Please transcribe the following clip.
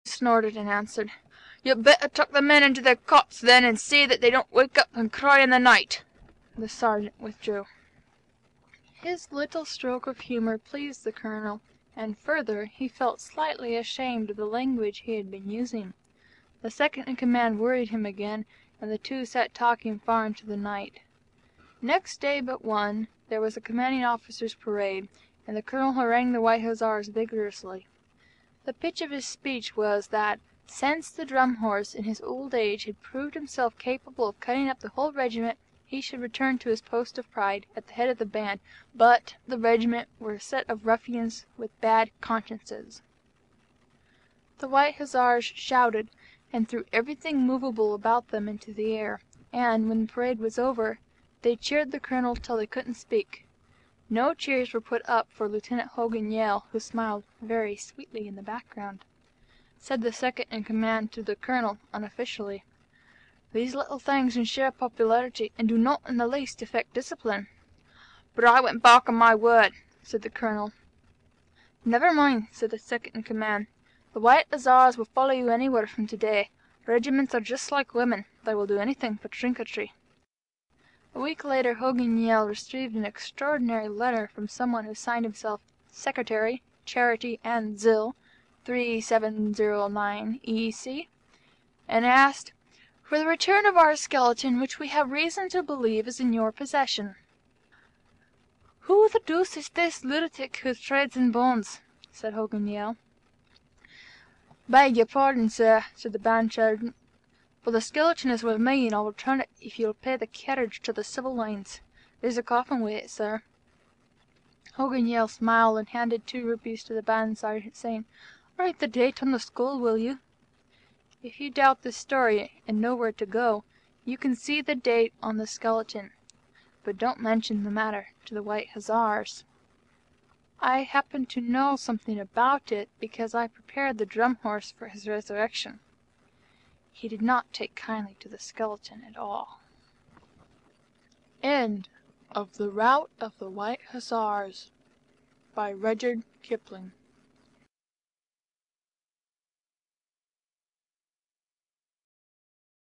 snorted and answered, "You'd better tuck the men into their cots then, and see that they don't wake up and cry in the night." The sergeant withdrew. His little stroke of humour pleased the Colonel, and further, he felt slightly ashamed of the language he had been using. The second in command worried him again, and the two sat talking far into the night. Next day but one, there was a commanding officer's parade, and the Colonel harangued the White Hussars vigorously. The pitch of his speech was that, since the Drum Horse in his old age had proved himself capable of cutting up the whole regiment, he should return to his post of pride at the head of the band, but the regiment were a set of ruffians with bad consciences. The White Hussars shouted, and threw everything movable about them into the air, and, when the parade was over, they cheered the Colonel till they couldn't speak. No cheers were put up for Lieutenant Hogan Yale, who smiled very sweetly in the background. Said the second in command to the Colonel, unofficially, "These little things ensure popularity, and do not in the least affect discipline." "But I went back on my word," said the Colonel. "Never mind," said the second in command. "The White Hussars will follow you anywhere from today. Regiments are just like women, they will do anything but trinketry." A week later Hogan Yale received an extraordinary letter from someone who signed himself Secretary, Charity and Zill, 3709 E.C., and asked, "For the return of our skeleton, which we have reason to believe is in your possession." "Who the deuce is this lunatic who treads in bones?" said Hogan Yale. "Beg your pardon, sir," said the band sergeant, "but the skeleton is with me, and I'll return it if you'll pay the carriage to the civil lines. There's a coffin with it, sir." Hogan Yale smiled and handed 2 rupees to the band sergeant, saying, "Write the date on the skull, will you?" If you doubt this story, and know where to go, you can see the date on the skeleton. But don't mention the matter to the White Hussars. I happen to know something about it, because I prepared the Drum Horse for his resurrection. He did not take kindly to the skeleton at all. End of The Rout of the White Hussars by Rudyard Kipling.